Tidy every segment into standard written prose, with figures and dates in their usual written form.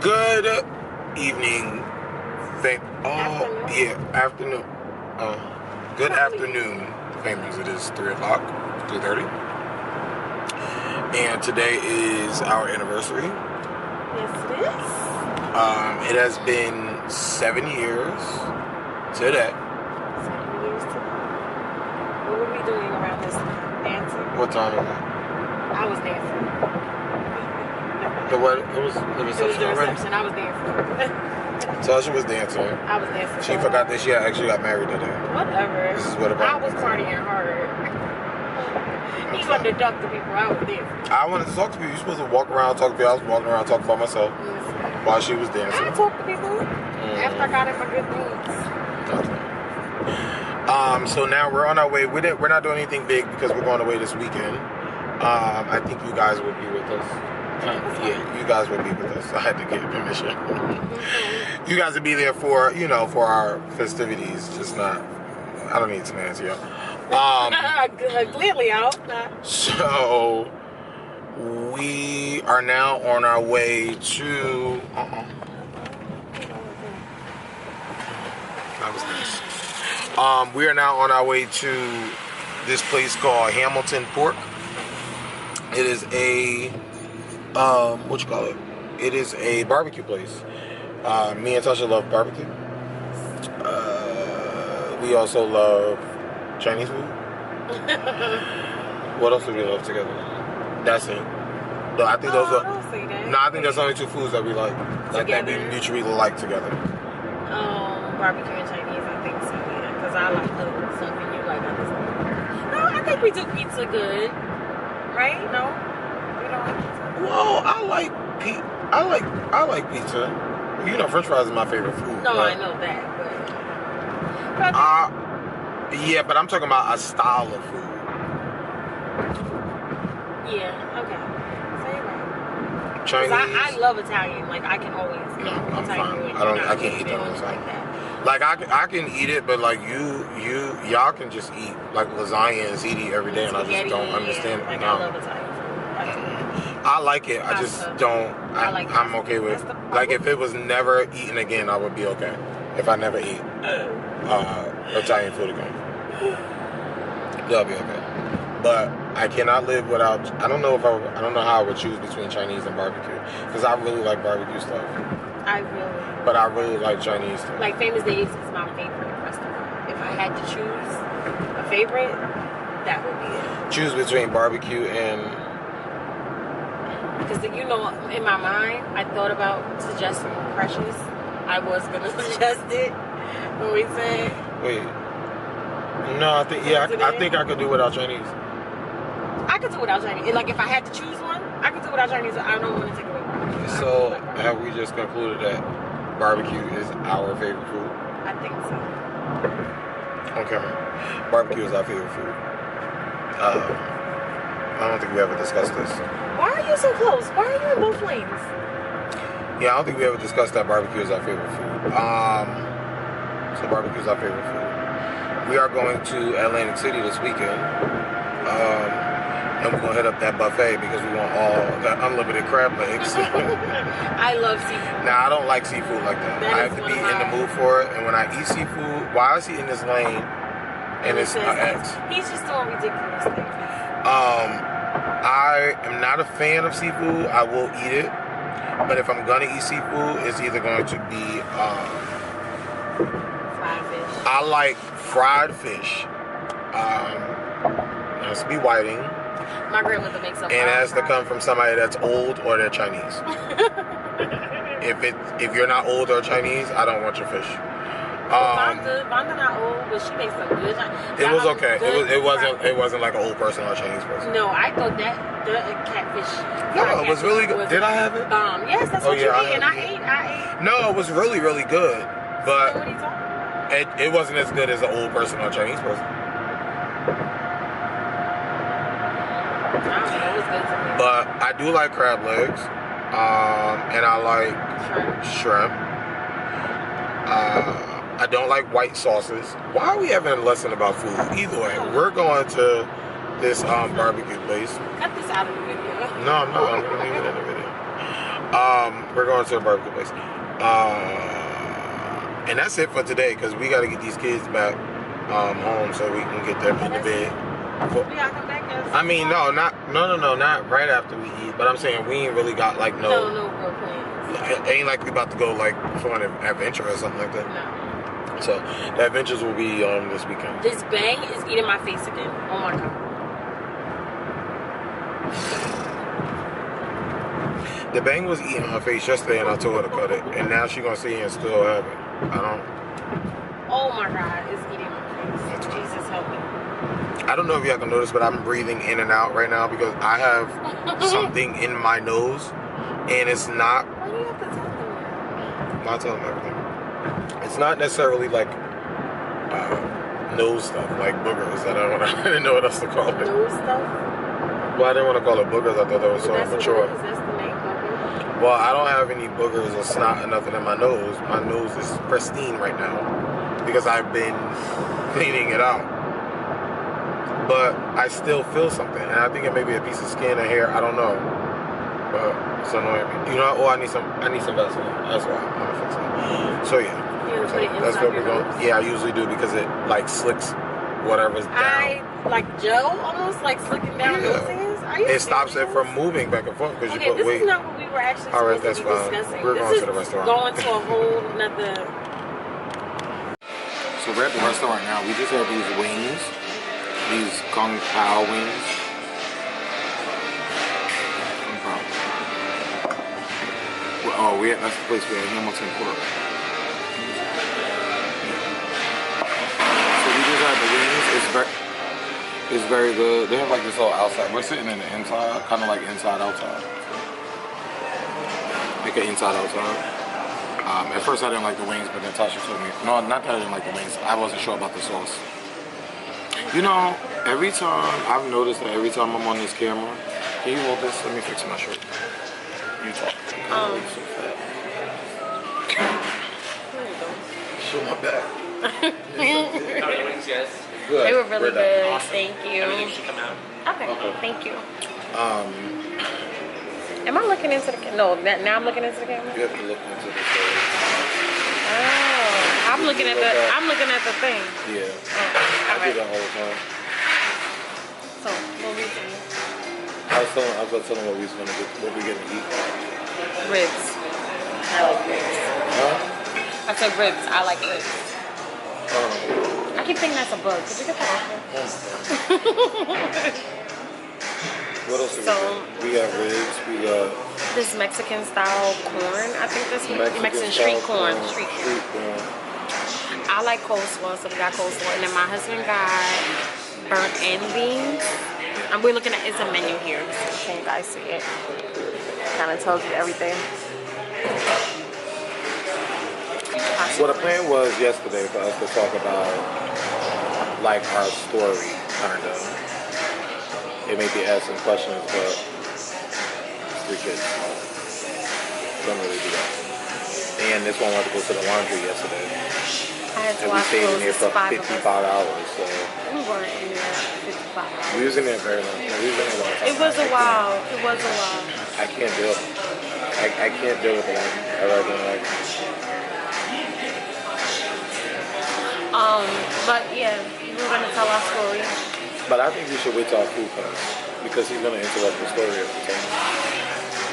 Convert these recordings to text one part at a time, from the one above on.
Good evening. Afternoon. Good afternoon, families. It is 3 o'clock, 3:30. And today is our anniversary. Yes, it is. It has been 7 years today. 7 years today. What were we doing around this time? Dancing? What time is it? I was dancing. The what? It was the reception already? I was dancing. Tasha was dancing. I was dancing. She forgot that she actually got married today. Whatever. This is what I was partying hard. You wanted to talk to people. I was dancing. I wanted to talk to people. You're supposed to walk around, talk to people. I was walking around talking about myself while she was dancing. I talked to people after I got in my good moods. So now we're on our way. We're not doing anything big because we're going away this weekend. I think you guys will be with us. Yeah, you guys will be with us. I had to get permission. You guys will be there for, for our festivities. Just not, I don't need to answer y'all. Clearly out. So, we are now on our way to, that was nice. We are now on our way to this place called Hamilton Pork. It is a, what you call it? It is a barbecue place. Me and Tasha love barbecue. We also love Chinese food. What else do we love together? That's it. No, I think those are. Don't say that. No, I think that's only two foods that we like. Like that we mutually like together. Barbecue and Chinese, I think so. Yeah, because I like other stuff and you like other stuff. No, I think we do pizza good, right? No, we don't like pizza. Well, I like pizza. You know, French fries is my favorite food. No, I know that, but yeah, but I'm talking about a style of food. Yeah, okay. Say it right. Chinese. I love Italian. Like I can always. No, I'm Italian fine. I can't eat that on the side. Like I can eat it, but like y'all can just eat like lasagna and ziti every day, and I just don't understand. Like, I love Italian food. I like it. I just don't. I'm okay with. Like if it was never eaten again, I would be okay. If I never eat Italian food again, that'll be okay. But I cannot live without. I don't know how I would choose between Chinese and barbecue because I really like barbecue stuff. But I really like Chinese stuff. Like Famous Dave's is my favorite restaurant. If I had to choose a favorite, that would be it. Choose between barbecue and. Because in my mind, I thought about suggesting Precious. I was gonna suggest it when we said. Wait. No, I think I could do without Chinese. I could do without Chinese. Like if I had to choose one, I could do without Chinese. I don't want to take away barbecue. So have we just concluded that barbecue is our favorite food? I think so. Okay. Barbecue is our favorite food. I don't think we ever discussed this. Why are you so close? Why are you in both lanes? Yeah, I don't think we ever discussed that barbecue is our favorite food. So barbecue is our favorite food. We are going to Atlantic City this weekend. And we're going to hit up that buffet because we want all the unlimited crab legs. I love seafood. Now, I don't like seafood like that. I have to be in the mood for it. And when I eat seafood, why is he in this lane? And it's X. He's just doing ridiculous things. I am not a fan of seafood. I will eat it. But if I'm going to eat seafood, it's either going to be... fried fish. I like fried fish. It has to be whiting. My grandmother makes a. And it has to come from somebody that's old or they're Chinese. If you're not old or Chinese, I don't want your fish. Vonda not old, but she makes some good. It was okay. It wasn't like an old person or a Chinese person. No, I thought that the catfish. No, it was really good. Did I have it? Yes, that's what you ate, and I ate. No, it was really, really good, but what are you talking about? it wasn't as good as an old person or a Chinese person. But I do like crab legs, and I like shrimp. I don't like white sauces. Why are we having a lesson about food? Either way, we're going to this barbecue place. Cut this out of the video. No, I'm not. I'm gonna leave it in the video. We're going to a barbecue place. And that's it for today because we got to get these kids back home so we can get them in the bed. We gotta come back. I mean, no, not right after we eat. But I'm saying we ain't really got like no real plans. Ain't like we about to go like for an adventure or something like that. No. So the adventures will be this weekend. This bang is eating my face again. Oh my god. The bang was eating her face yesterday, and I told her to cut it, and now she's gonna sit here and still have it. Oh my god, it's eating my face. Jesus help me. I don't know if y'all can notice, but I'm breathing in and out right now because I have something in my nose, and it's not. Why do you have to tell them that? Not telling them everything. It's not necessarily like nose stuff, like boogers. I didn't know what else to call it. Nose stuff? Well, I didn't want to call it boogers. I thought that was so immature. That's the name of it. Well, I don't have any boogers or snot or nothing in my nose. My nose is pristine right now because I've been cleaning it out. But I still feel something, and I think it may be a piece of skin or hair. I don't know, but it's annoying me. You know, I need some Vaseline. That's why I'm gonna fix it. So yeah, that's what we're going. Yeah, I usually do because it like slicks whatever's down. Like gel, almost like slicking down those things. It stops it from moving back and forth because you put weight. This is not what we were actually supposed to be discussing. We're going to the restaurant. Going to a whole nother. So we're at the restaurant now. We just had these wings. These Kung Pao wings. Oh, that's the place we're at, Hamilton Court. So we just had the wings. It's very good. They have like this whole outside. We're sitting in the inside, kind of like inside outside. Like an inside outside. At first I didn't like the wings, but then Tasha told me. No, not that I didn't like the wings. I wasn't sure about the sauce. You know, every time, I've noticed that every time I'm on this camera, can you hold this? Let me fix my shirt. You talk. So fat. There you go. Show my back. How are the wings, guys? Good. They were really good. Awesome. Thank you. Everything should come out. Okay. Thank you. Am I looking into the camera? No, now I'm looking into the camera? You have to look into the story. Oh, I'm looking at the thing. Yeah. Oh, I do that all the time. So, what we doing? I was telling what we was gonna get, what we gonna eat. Ribs. I like ribs. Huh? I said ribs. I like ribs. I keep thinking that's a bug. Could you get that off? What else we got ribs, we got this Mexican style corn. I think this Mexican street corn. Street corn. I like coleslaw, so we got coleslaw. And then my husband got burnt end beans. And we're looking at, it's a menu here. Can you guys see it? Kind of tells you everything. Well, the plan was yesterday for us to talk about like our story, kind of. It made me ask some questions, but it's 3 kids. Don't really do that. And this one wanted to go to the laundry yesterday. I had to and we stayed in there for 55 hours, so. We weren't in there 55 hours. We was in there very long. We was in there a long time. It was a while. It was a while. I can't deal. I can't deal with the laundry. I rather than like. But yeah, we were gonna tell our story. But I think we should wait till our food comes because he's gonna interrupt the story every time.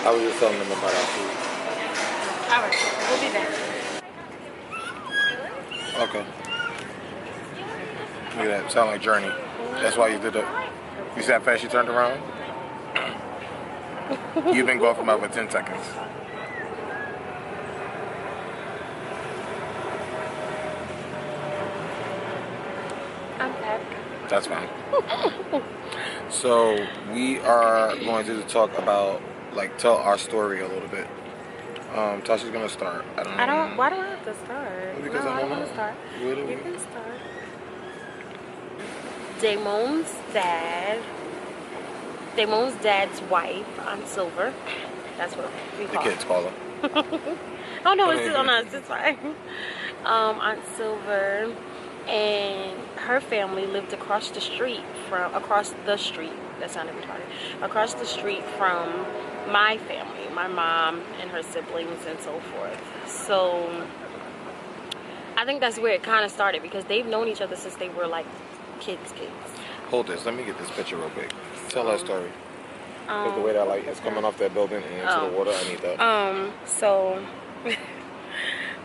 I was just telling him about our food. Alright, we'll be back. Okay. Look at that. Sound like Journey. That's why you did it. You see how fast you turned around? You've been going for about 10 seconds. I'm back. That's fine. So we are going to talk about, like, tell our story a little bit. Tasha's gonna start. Why do I have to start? Because no, I don't want know. to start. You can start. Damon's dad's wife, Aunt Silver. That's what we call the kids call her. Oh no, it's fine. Aunt Silver and her family lived across the street that sounded retarded. Across the street from my family, my mom and her siblings and so forth. So I think that's where it kind of started because they've known each other since they were like kids. Hold this. Let me get this picture real quick. Tell that story. Because the way that light is coming off that building and into the water, I need that. So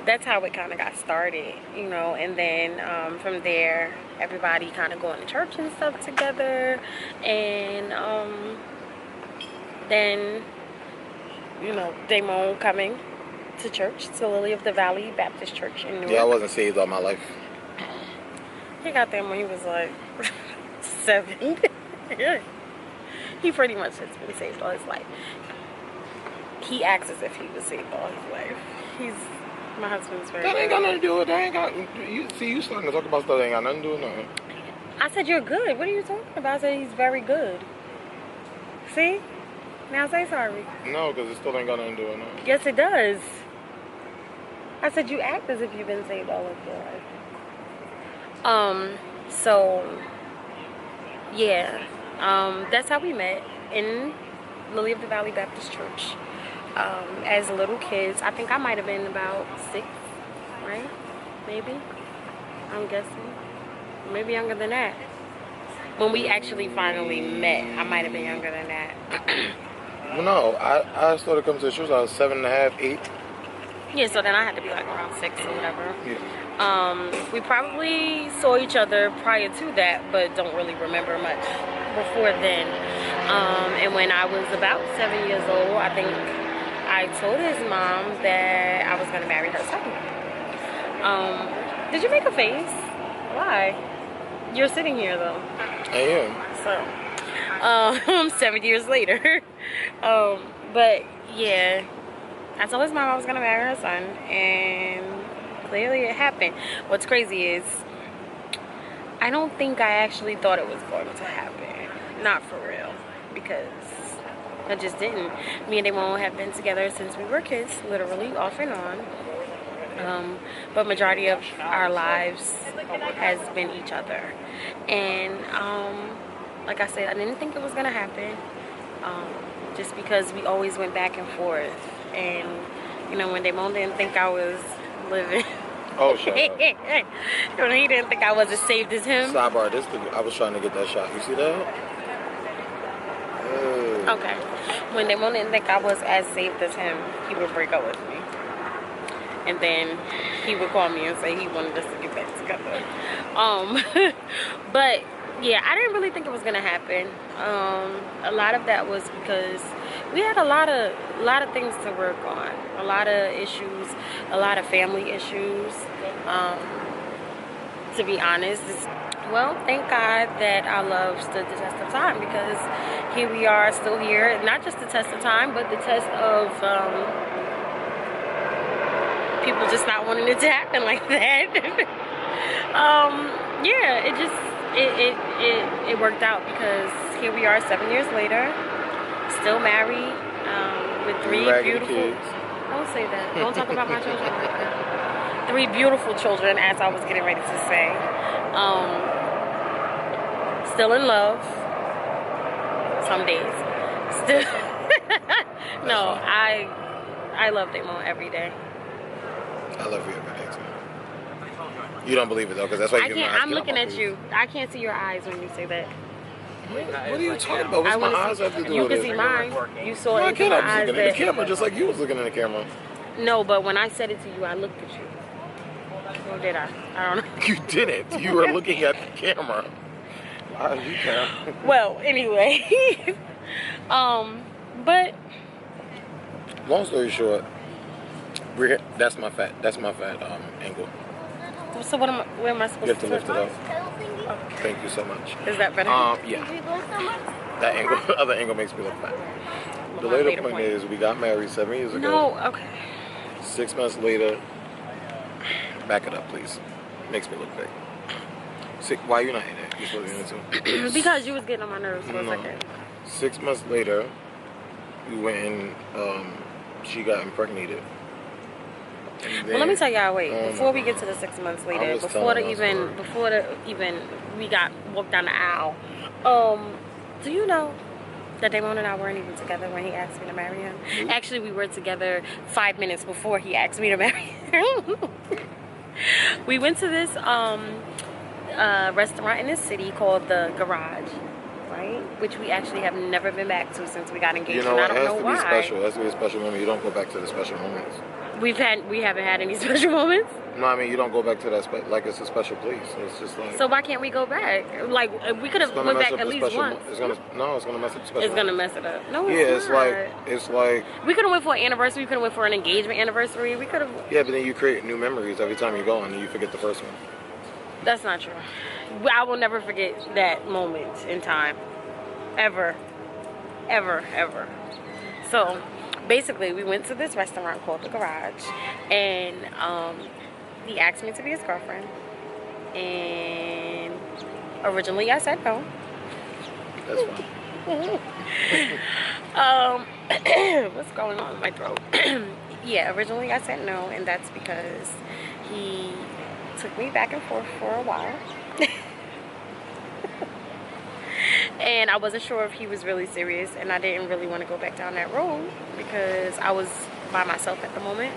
that's how it kind of got started, you know, and then from there, everybody kind of going to church and stuff together, and then, you know, Damon coming to church, to Lily of the Valley Baptist Church in Newark. Yeah, I wasn't saved all my life. He got there when he was like 7. He pretty much has been saved all his life. He acts as if he was saved all his life. My husband's very That ain't got nothing to do with it. That ain't got, you starting to talk about stuff that ain't got nothing to do with nothing. I said you're good. What are you talking about? I said he's very good. See? Now say sorry. No, because it still ain't got nothing to do with nothing. Yes, it does. I said you act as if you've been saved all of your life. So, yeah. That's how we met in Lily of the Valley Baptist Church. As little kids. I think I might have been about 6, right? Maybe. I'm guessing. Maybe younger than that. When we actually finally met, I might have been younger than that. Well, no, I started coming to the church. I was 7.5, 8. Yeah, so then I had to be like around 6 or whatever. Yeah. We probably saw each other prior to that, but don't really remember much before then. And when I was about 7 years old, I think I told his mom that I was going to marry her son. Did you make a face? Why? You're sitting here though. I So, am. 7 years later. But yeah, I told his mom I was going to marry her son, and clearly it happened. What's crazy is I don't think I actually thought it was going to happen. Not for real. Because I just didn't. Me and Damon have been together since we were kids, literally, off and on. But majority of our lives has been each other. And like I said, I didn't think it was going to happen. Just because we always went back and forth. And, you know, when Damon didn't think I was living... Oh, shut up. When he didn't think I was as saved as him. Sidebar, I was trying to get that shot. You see that? Okay. When Damon didn't think I was as saved as him, he would break up with me. And then he would call me and say he wanted us to get back together. But yeah, I didn't really think it was gonna happen. A lot of that was because we had a lot of things to work on, a lot of issues, a lot of family issues. To be honest, well, thank God that our love stood the test of time, because here we are still here. Not just the test of time, but the test of people just not wanting it to happen like that. Yeah, it worked out, because here we are 7 years later, still married, with 3 beautiful kids. Don't say that. Don't talk about my children like that. 3 beautiful children, as I was getting ready to say. Still in love. Some days. Still. No, I love Damon every day. I love you every day too. You don't believe it though, because that's why you give me. I'm looking at you. I can't see your eyes when you say that. What are you talking about? What's my eyes have to do you with can it? see mine. You saw it. I can't. I was looking at the camera just like you was looking at the camera. No, but when I said it to you, I looked at you. Or did I? I don't know. You didn't. You were looking at the camera. You can. Well, anyway. But long story short, that's my fat angle. So where am I supposed to? You have to lift it up. Okay. Thank you so much. Is that better? Yeah. That angle, other angle makes me look fat. The later point is we got married 7 years ago. No, okay. 6 months later, back it up, please. Makes me look big. Why are you not in it? You're supposed to be in it too. Because you was getting on my nerves for a second. 6 months later, we went and she got impregnated. Well, let me tell y'all. Wait, before we get to the 6 months later, before we walked down the aisle, Do you know that Damon and I weren't even together when he asked me to marry him? Nope. Actually, we were together 5 minutes before he asked me to marry him. We went to this restaurant in the city called The Garage, right? Which we actually have never been back to since we got engaged. You know, and I don't know why. It has to be special. It has to be a special moment. You don't go back to the special moments. We haven't had any special moments. No, I mean, you don't go back to that, like it's a special place. It's just like... So why can't we go back? Like, we could have went back at least once. It's gonna mess up the special It's gonna mess it up. No, it's not. not. It's like... We could have went for an anniversary. We could have went for an engagement anniversary. We could have... Yeah, but then you create new memories every time you go and you forget the first one. That's not true. I will never forget that moment in time. Ever. Ever, ever. So... basically, we went to this restaurant called The Garage, and he asked me to be his girlfriend, and originally I said no. That's fine. What's going on in my throat? Yeah, originally I said no, and that's because he took me back and forth for a while. And I wasn't sure if he was really serious, and I didn't really want to go back down that road because I was by myself at the moment.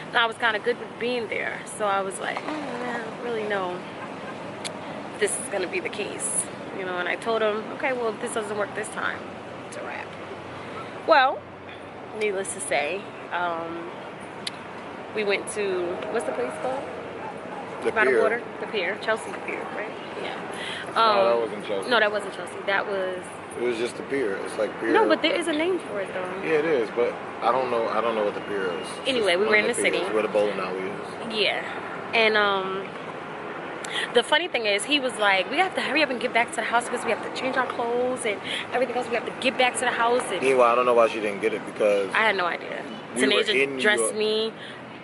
And I was kind of good with being there. So I was like, I don't really know if this is going to be the case. You know, and I told him, okay, well, if this doesn't work this time, it's a wrap. Well, needless to say, we went to, what's the place called? By the water? The pier. Chelsea Pier, right? Yeah. No, that wasn't Chelsea. No, that wasn't Chelsea. That was... It was just the pier. It's like pier. No, but there is a name for it, though. Yeah, it is, but I don't know what the pier is. Anyway, we were in the city. It's where the bowling alley is. Yeah. And, the funny thing is, he was like, we have to hurry up and get back to the house because we have to change our clothes and everything else. We have to get back to the house. And meanwhile, I don't know why she didn't get it because... I had no idea. Tanasia dressed me.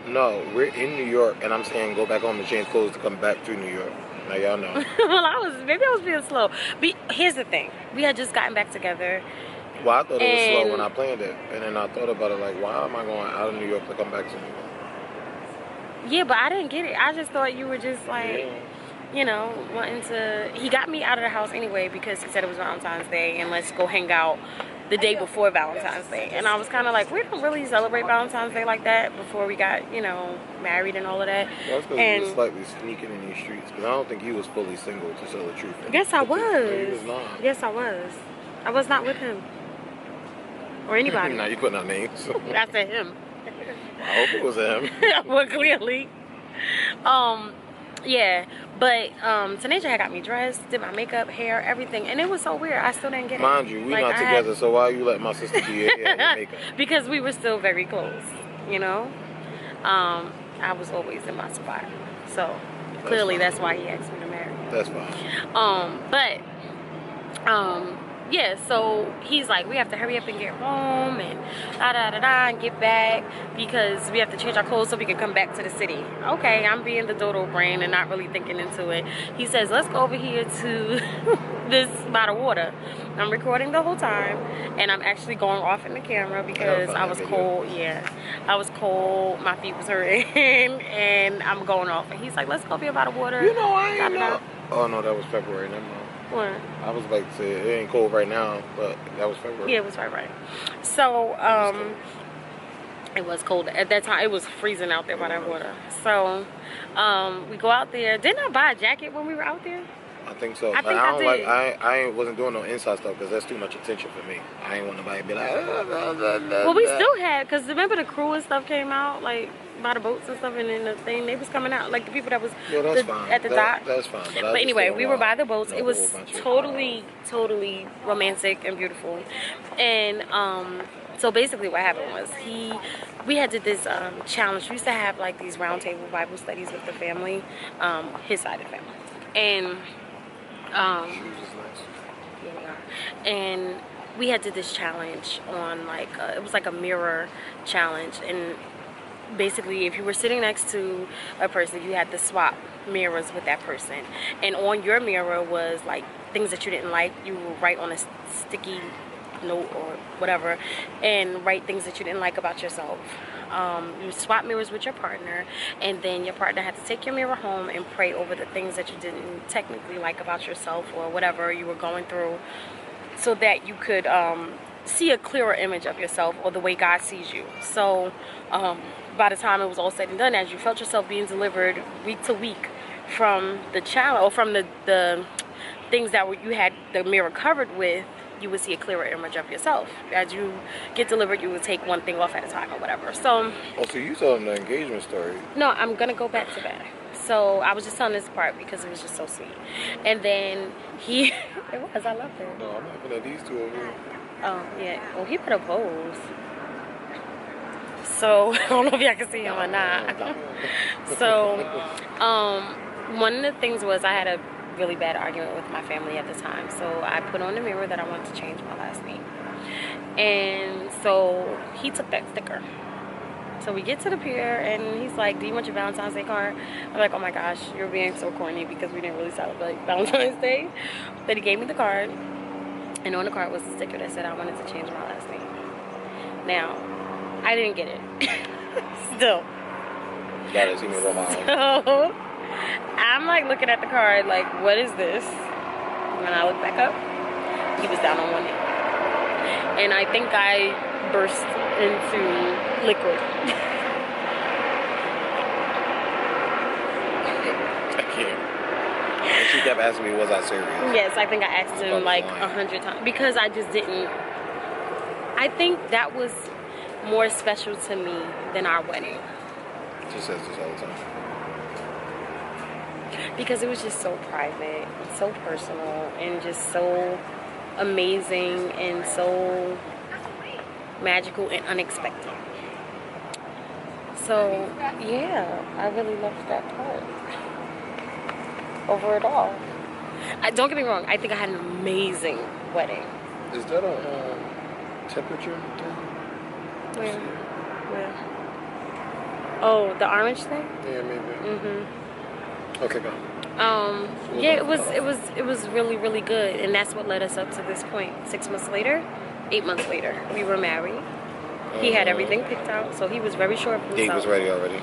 No, we're in New York, and I'm saying go back home and change clothes to come back to New York. Now y'all know. Well, maybe I was being slow. But here's the thing. We had just gotten back together. Well, I thought it was slow when I planned it. And then I thought about it like, why am I going out of New York to come back to New York? Yeah, but I didn't get it. I just thought you were just like, you know, wanting to... He got me out of the house anyway because he said it was Valentine's Day and let's go hang out the day before Valentine's Day. And I was kind of like, we don't really celebrate Valentine's Day like that before we got, you know, married and all of that. That's because he was slightly sneaking in these streets. Because I don't think he was fully single, to tell the truth. Yes, I was. No, he was not. Yes, I was. I was not with him. Or anybody. Now you putting out names. I said him. I hope it was him. Well, clearly. Yeah, but Tanasia had got me dressed, did my makeup, hair, everything, and it was so weird. I still didn't get it. Mind you, we're not together, so why you let my sister do your hair and your makeup? Because we were still very close, you know? I was always in my spot. So, clearly that's why he asked me to marry him. That's fine. Yeah, so he's like, we have to hurry up and get home and and get back because we have to change our clothes so we can come back to the city. Okay, I'm being the dodo brain and not really thinking into it. He says, let's go over here to this by the water. I'm recording the whole time and I'm actually going off in the camera because I was cold. Yeah, I was cold, my feet was hurting and I'm going off. And he's like, let's go over here by the water. You know, I ain't know. Oh no, that was February, never mind. What? I was about to say, it ain't cold right now, but that was February. Yeah, it was right. So, it was cold. At that time, it was freezing out there by that water. So, we go out there. Didn't I buy a jacket when we were out there? I think so. I think I did. I wasn't doing no inside stuff because that's too much attention for me. I ain't want nobody to be like, well, we still had, because remember the crew and stuff came out, like, by the boats and stuff, and then the thing, they was coming out, like the people that was at the dock. That's fine. But anyway, we were by the boats. It was totally romantic and beautiful. And so basically what happened was we had did this challenge. We used to have like these round table Bible studies with the family, his side of the family. And and we had did this challenge on like it was like a mirror challenge, and basically if you were sitting next to a person, you had to swap mirrors with that person, and on your mirror was like things that you didn't like. You would write on a sticky note or whatever and write things that you didn't like about yourself. You swap mirrors with your partner, and then your partner had to take your mirror home and pray over the things that you didn't technically like about yourself or whatever you were going through so that you could see a clearer image of yourself, or the way God sees you. So by the time it was all said and done, as you felt yourself being delivered week to week from the challenge, or from the things that you had the mirror covered with, you would see a clearer image of yourself. As you get delivered, you would take one thing off at a time or whatever. So so you told him the engagement story. No, I'm gonna go back to that. So I was just telling this part because it was just so sweet. And then he it was, I loved it. No, I'm laughing at these two over here. Oh yeah, well he put a pose. So I don't know if y'all can see him or not. So one of the things was, I had a really bad argument with my family at the time. So I put on the mirror that I wanted to change my last name. And so he took that sticker. So we get to the pier and he's like, do you want your Valentine's Day card? I'm like, oh my gosh, you're being so corny, because we didn't really celebrate Valentine's Day. But he gave me the card, and on the card was a sticker that said I wanted to change my last name. Now, I didn't get it. Still. That is even my So I'm like looking at the card like, what is this? When I look back up, he was down on one knee. And I think I burst into liquid. I can't. And she kept asking me, was I serious? Yes, I think I asked him like 100 times, because I just didn't. I think that was more special to me than our wedding. She says this all the time. Because it was just so private and so personal and just so amazing and so magical and unexpected. So yeah, I really loved that part over it all. Don't get me wrong, I think I had an amazing wedding. Is that a temperature thing? Where? Oh, the orange thing? Yeah, maybe. Okay, go. Yeah, it was really, really good, and that's what led us up to this point. 6 months later, 8 months later, we were married. He had everything picked out, so he was very sure of himself. He was ready already.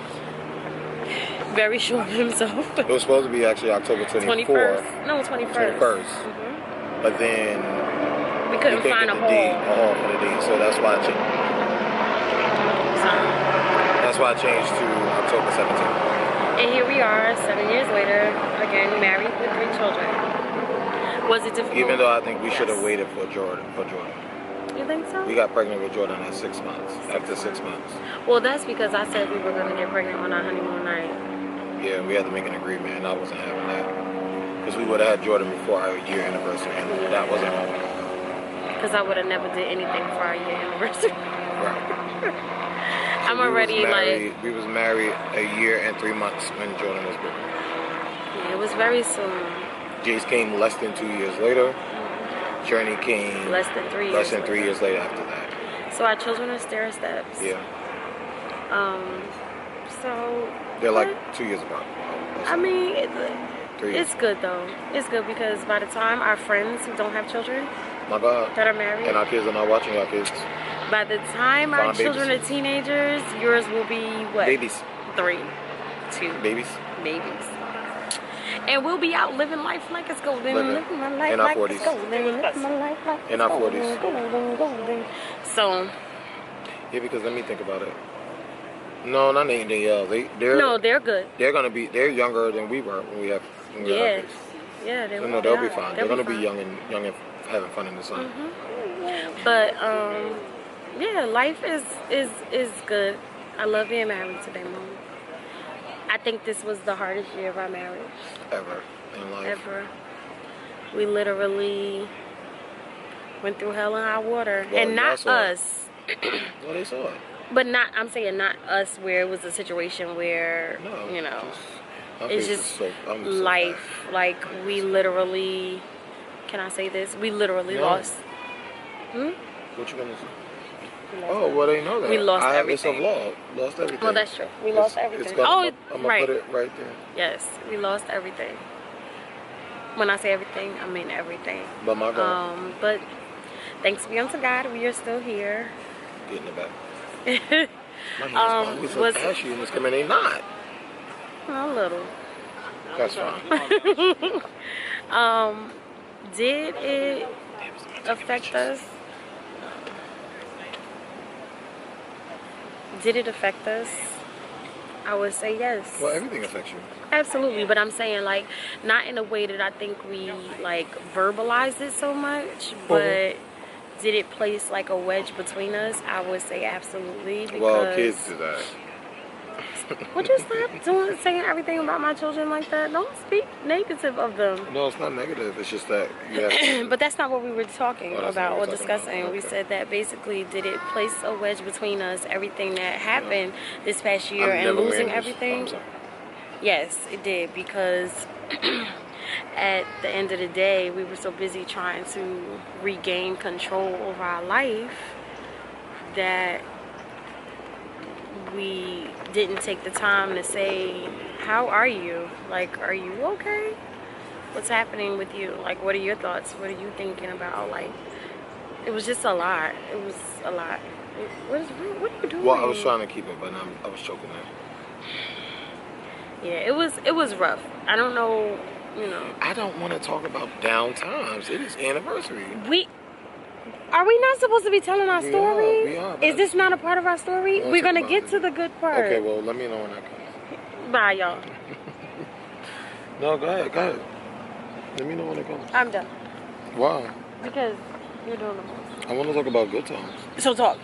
Very sure of himself. It was supposed to be actually October 24th. No, 21st. 21st. But then we couldn't find a hall. For the date, so that's why I changed. That's why I changed to October 17th. And here we are, 7 years later, again married with 3 children. Was it difficult? Even though I think we should have waited for Jordan. You think so? We got pregnant with Jordan at 6 months. After 6 months. Well, that's because I said we were going to get pregnant on our honeymoon night. Yeah, we had to make an agreement, and I wasn't having that. Because we would have had Jordan before our year anniversary, and that wasn't happening. Because I would have never did anything for our year anniversary. Right. I'm already like... We was married a year and 3 months when Jordan was born. Yeah, it was very soon. Jace came less than 2 years later. Journey came... Less than 3 years. Less than 3 years later after that. So our children are stair steps. Yeah. So... They're like 2 years apart. I mean, 3 years. It's good though. It's good because by the time our friends who don't have children... My God. That are married. And our kids are not watching our kids. By the time our children are teenagers, yours will be what? Babies. 3, 2. Babies. And we'll be out living life like it's golden. Living my life in our like 40s. it's golden. Living my life like it's in our 40s. Golden. So. Yeah, because let me think about it. No, not anything else. They're good. They're younger than we were when we had our kids. Yeah, they'll be fine. They're gonna be young and having fun in the sun. But yeah, life is good. I love being married today, Mom. I think this was the hardest year of our marriage. Ever in life. Ever. We literally went through hell and high water. Well, and not us. Well, they saw it. But I'm saying not us where it was a situation where, it's just life. Like, we literally, can I say this? We literally lost. What you gonna say? Oh, well, they know that. We lost everything. Lost everything. Well, that's true. We lost everything. I'm gonna put it right there. Yes, we lost everything. When I say everything, I mean everything. But my God. But thanks be unto God, we are still here. Get in the back. My hands we so ashy in this camera, they not. A little. That's fine. Did it affect us? Did it affect us? I would say yes. Well, everything affects you. Absolutely, but I'm saying like not in a way that I think we like verbalize it so much, but did it place like a wedge between us? I would say absolutely. Because well, kids do that. Would you stop saying everything about my children like that? Don't speak negative of them. No, it's not negative. It's just that you have to... But that's not what we were talking about or discussing. Okay. We said that basically, did it place a wedge between us? Everything that happened this past year and losing everything. Yes, it did, because at the end of the day, we were so busy trying to regain control over our life that we didn't take the time to say, how are you? Like, are you okay? What's happening with you? Like, what are your thoughts? What are you thinking about? Like, it was just a lot. It was a lot. What are you doing? Well, I was trying to keep it, but I was choking it. Yeah, it was rough. I don't know, you know. I don't want to talk about down times. It is anniversary. Are we not supposed to be telling our story? We are. Is this not a part of our story? We're going to get to the good part. Okay, well, let me know when that comes. Bye, y'all. No, go ahead. Let me know when it comes. I'm done. Why? Because you're doing the most. I want to talk about good times. So talk.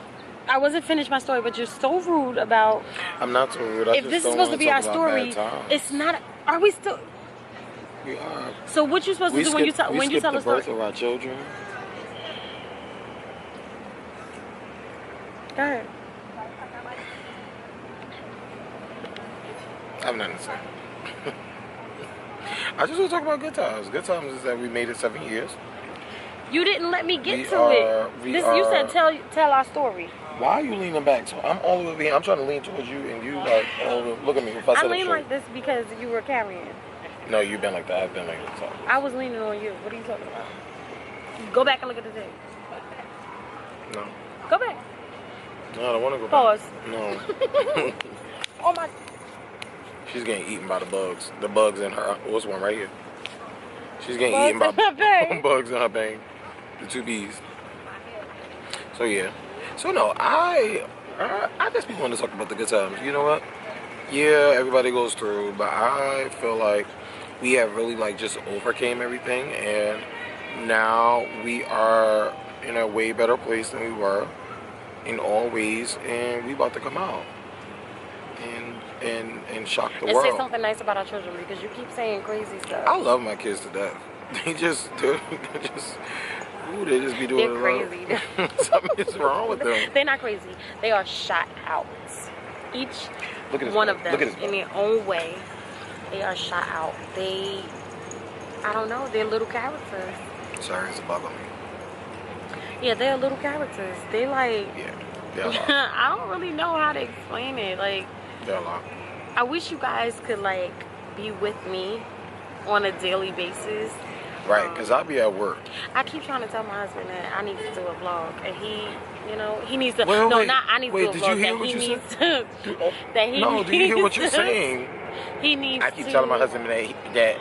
I wasn't finished my story, but you're so rude about... I'm not so rude. If this is supposed to be our story, it's not... Are we still... We are. So what you supposed to do when you tell a story? We skip the birth of our children. Go ahead. I have nothing to say. I just want to talk about good times. Good times is that we made it 7 years. You didn't let me get to it. You said tell our story. Why are you leaning back? So I'm all the way behind. I'm trying to lean towards you, and you like, look at me. If I lean like this because you were carrying. No, you've been like that. I've been like this. I was leaning on you. What are you talking about? Go back and look at the tape. No. Go back. No, I don't want to go back. Pause. No. Oh my. She's getting eaten by the bugs. The bugs in her. What's one right here? She's getting eaten by bugs in her bang. The 2 bees. So yeah. So no, I just be wanting to talk about the good times. You know what? Yeah, everybody goes through, but I feel like we have really like just overcame everything, and now we are in a way better place than we were in all ways, and we about to come out and shock the world. And say something nice about our children, because you keep saying crazy stuff. I love my kids to death. They just be doing They're crazy. Something's wrong with them. They're not crazy. They are shot out. Each one of them in their own way, they are shot out. I don't know, they're little characters. Sorry, it's a bug on me. Yeah, they're little characters. They like... Yeah, they're a lot. I don't really know how to explain it. Like, they're a lot. I wish you guys could like be with me on a daily basis. Right, because I'll be at work. I keep trying to tell my husband that I need to do a vlog, and he needs to. I need to do a vlog. Did you hear what you said? Do you hear what you're saying? He needs. I keep telling my husband that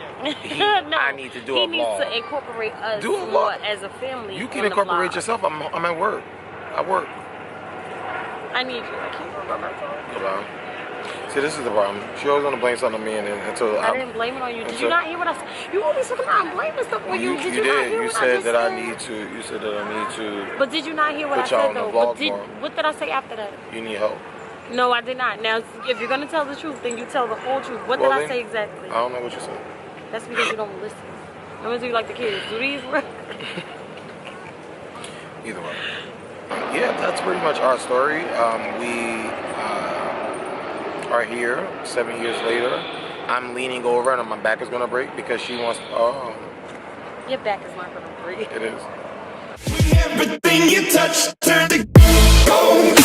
I need to do a vlog. He needs to incorporate us more as a family. You can incorporate yourself. I'm at work. I work. I need you. I can't remember. Hello. See, this is the problem. She always want to blame something on me, and until I didn't blame it on you. Did you not hear what I said? You always talking about I'm blaming stuff on you. Did you not hear what I said? You said that I need to. But did you not hear what I said though? What did I say after that? You need help. No, I did not. Now, if you're gonna tell the truth, then you tell the whole truth. What did I say exactly? I don't know what you said. That's because you don't listen. I'm gonna do like the kids. Do these work? Either way. Yeah, that's pretty much our story. We are here 7 years later. I'm leaning over and my back is gonna break because she wants. Oh. Your back is not gonna break. It is. Everything you touch turn to gold.